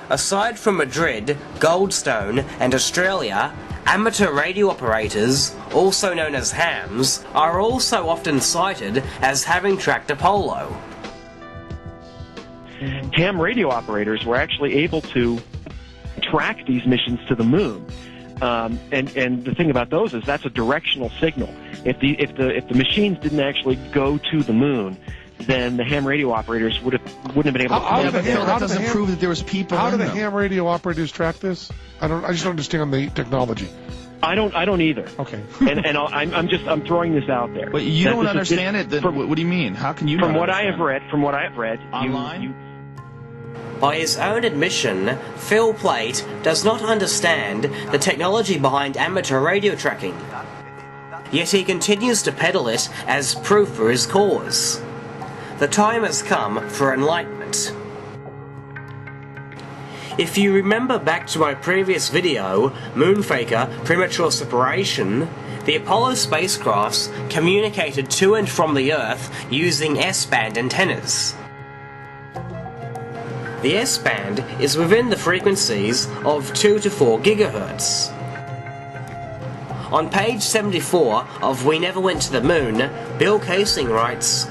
Aside from Madrid, Goldstone and Australia, amateur radio operators, also known as hams, are also often cited as having tracked Apollo. Ham radio operators were actually able to track these missions to the moon. And the thing about those is that's a directional signal. If the machines didn't actually go to the moon, then the ham radio operators wouldn't have been able to. That doesn't prove that there was people. How do the ham radio operators track this? I just don't understand the technology. I don't either. Okay. and I'm throwing this out there. But you don't understand it. Then what do you mean? How can you? From what I have read, online. By his own admission, Phil Plait does not understand the technology behind amateur radio tracking. Yet he continues to peddle it as proof for his cause. The time has come for enlightenment. If you remember back to my previous video, Moonfaker Premature Separation, the Apollo spacecrafts communicated to and from the Earth using S-band antennas. The S-band is within the frequencies of 2 to 4 gigahertz. On page 74 of We Never Went to the Moon, Bill Casing writes,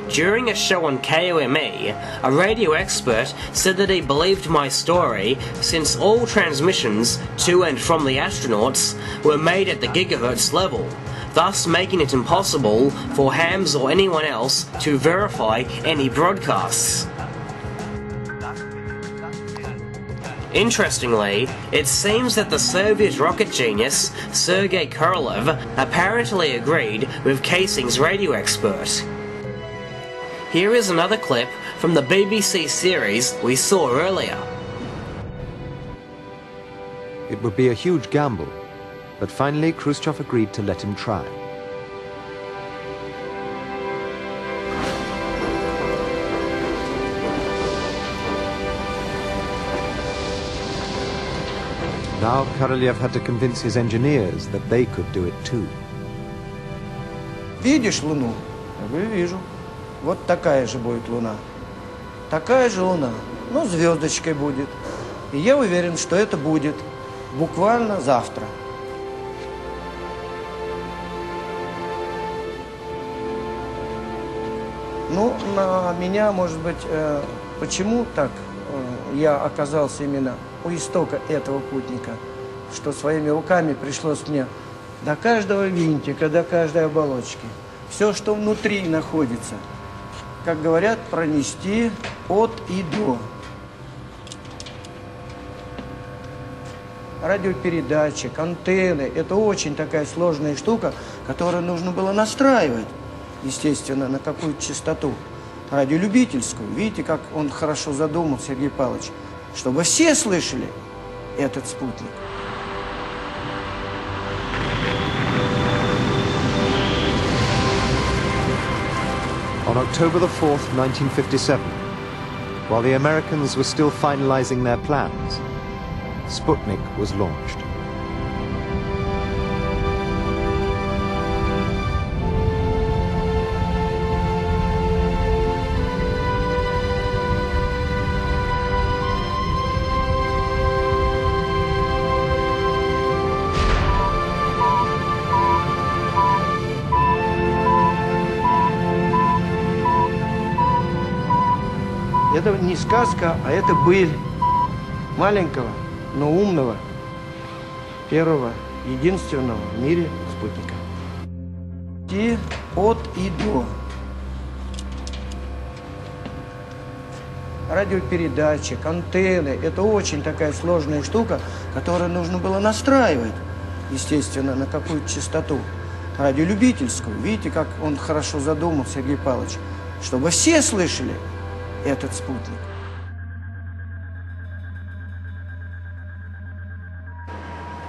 "During a show on KOME, a radio expert said that he believed my story since all transmissions to and from the astronauts were made at the gigahertz level, thus making it impossible for hams or anyone else to verify any broadcasts." Interestingly, it seems that the Soviet rocket genius Sergei Korolev apparently agreed with Casing's radio expert. Here is another clip from the BBC series we saw earlier. It would be a huge gamble, but finally Khrushchev agreed to let him try. Now Korolev had to convince his engineers that they could do it too. Видишь Луну? Я говорю, вижу. Вот такая же будет Луна. Такая же Луна, но звездочкой будет. И я уверен, что это будет буквально завтра. Ну, на меня, может быть, почему так я оказался именно у истока этого путника, что своими руками пришлось мне до каждого винтика, до каждой оболочки, все, что внутри находится, как говорят, пронести от и до. Радиопередатчик, антенны – это очень такая сложная штука, которую нужно было настраивать, естественно, на какую-то частоту радиолюбительскую. Видите, как он хорошо задумал, Сергей Павлович, чтобы все слышали этот спутник. On October the 4th, 1957, while the Americans were still finalizing their plans, Sputnik was launched. Это не сказка, а это быль маленького, но умного, первого, единственного в мире спутника. И от и до. Радиопередатчик, антенны – это очень такая сложная штука, которую нужно было настраивать, естественно, на какую-то частоту радиолюбительскую. Видите, как он хорошо задумал, Сергей Павлович, чтобы все слышали этот спутник.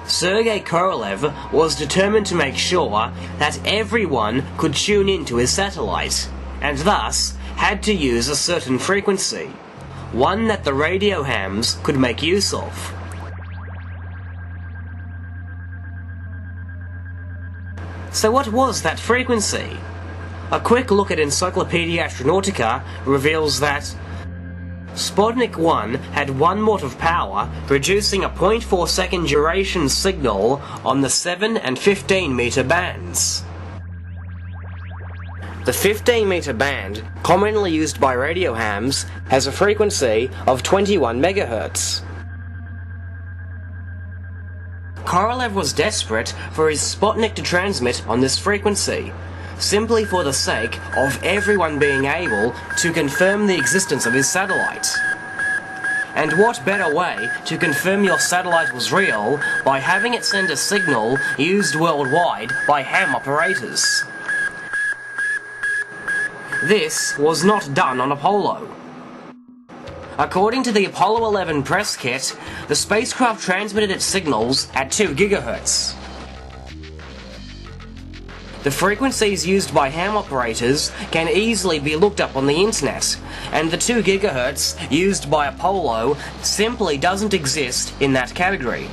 Sergei Korolev was determined to make sure that everyone could tune into his satellite, and thus had to use a certain frequency, one that the radio hams could make use of. So what was that frequency? A quick look at Encyclopedia Astronautica reveals that Sputnik 1 had 1 watt of power, producing a 0.4 second duration signal on the 7 and 15 meter bands. The 15 meter band, commonly used by radio hams, has a frequency of 21 megahertz. Korolev was desperate for his Sputnik to transmit on this frequency, simply for the sake of everyone being able to confirm the existence of his satellite. And what better way to confirm your satellite was real by having it send a signal used worldwide by ham operators? This was not done on Apollo. According to the Apollo 11 press kit, the spacecraft transmitted its signals at 2 gigahertz. The frequencies used by ham operators can easily be looked up on the internet, and the 2 gigahertz used by Apollo simply doesn't exist in that category.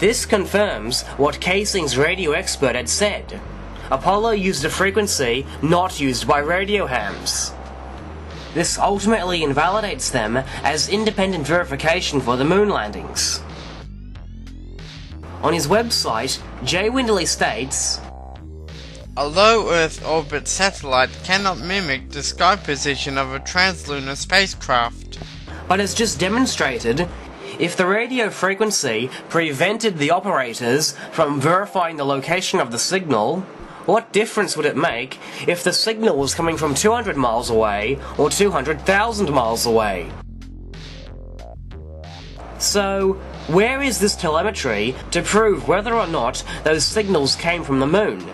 This confirms what Casing's radio expert had said. Apollo used a frequency not used by radio hams. This ultimately invalidates them as independent verification for the moon landings. On his website, Jay Windley states, "A low Earth orbit satellite cannot mimic the sky position of a translunar spacecraft." But as just demonstrated, if the radio frequency prevented the operators from verifying the location of the signal, what difference would it make if the signal was coming from 200 miles away or 200,000 miles away? So, where is this telemetry to prove whether or not those signals came from the moon?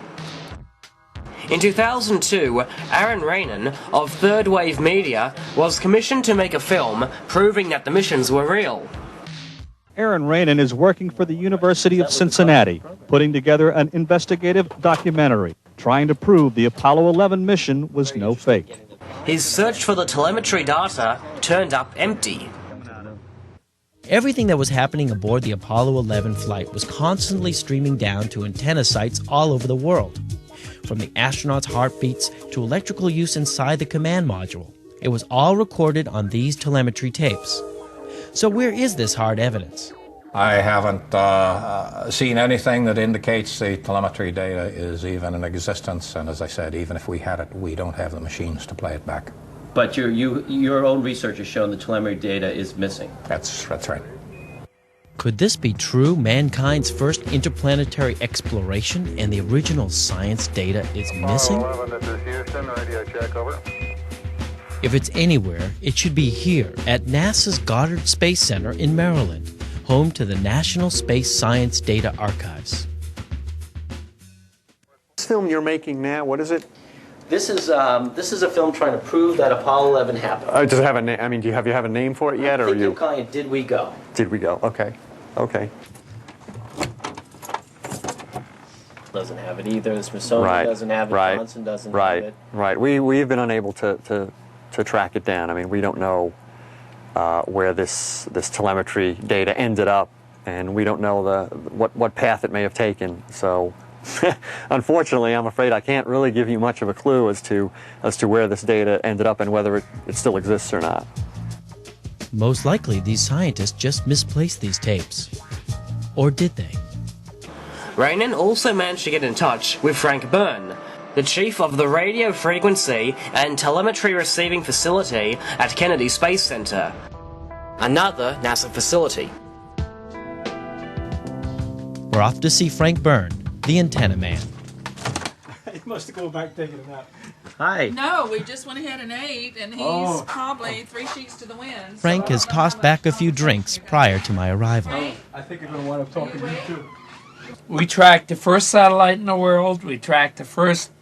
In 2002, Aaron René of Third Wave Media was commissioned to make a film proving that the missions were real. Aaron René is working for the University of Cincinnati, putting together an investigative documentary, trying to prove the Apollo 11 mission was no fake. His search for the telemetry data turned up empty. Everything that was happening aboard the Apollo 11 flight was constantly streaming down to antenna sites all over the world. From the astronauts' heartbeats to electrical use inside the command module, it was all recorded on these telemetry tapes. So where is this hard evidence? I haven't seen anything that indicates the telemetry data is even in existence, and as I said, even if we had it, we don't have the machines to play it back. But your own research has shown the telemetry data is missing. That's right. Could this be true, mankind's first interplanetary exploration, and the original science data is missing? This is Houston, radio check, over. If it's anywhere, it should be here at NASA's Goddard Space Center in Maryland, home to the National Space Science Data Archives. This film you're making now, what is it? This is a film trying to prove that Apollo 11 happened. Does it have a name? I mean, do you have a name for it yet, or you? I'm calling it "Did We Go?" Did we go? Okay. Okay. Doesn't have it either. The Smithsonian doesn't have it. Johnson doesn't have it. Right. We've been unable to track it down. I mean, we don't know where this telemetry data ended up, and we don't know what path it may have taken. So, unfortunately, I'm afraid I can't really give you much of a clue as to where this data ended up and whether it still exists or not. Most likely, these scientists just misplaced these tapes. Or did they? René also managed to get in touch with Frank Byrne, the chief of the Radio Frequency and Telemetry Receiving Facility at Kennedy Space Center, another NASA facility. We're off to see Frank Byrne, the antenna man. He must have gone back taking a nap. Hi. No, we just went ahead and ate, and he's probably 3 sheets to the wind. Frank has tossed back a few drinks prior to my arrival. I think you're going to wind up talking to you, too. We tracked the first satellite in the world. We tracked the first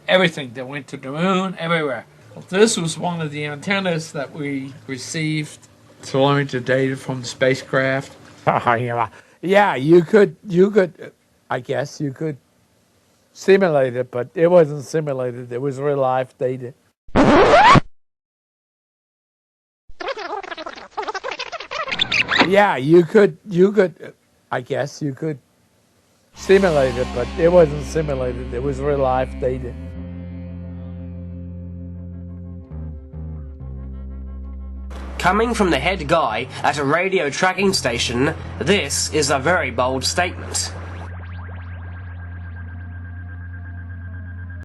everything that went to the moon, everywhere. This was one of the antennas that we received telemetry data from the spacecraft. Yeah, you could, I guess you could simulate it, but it wasn't simulated. It was real life data. Yeah, you could, I guess you could simulate it, but it wasn't simulated. It was real life data. Coming from the head guy at a radio tracking station, this is a very bold statement.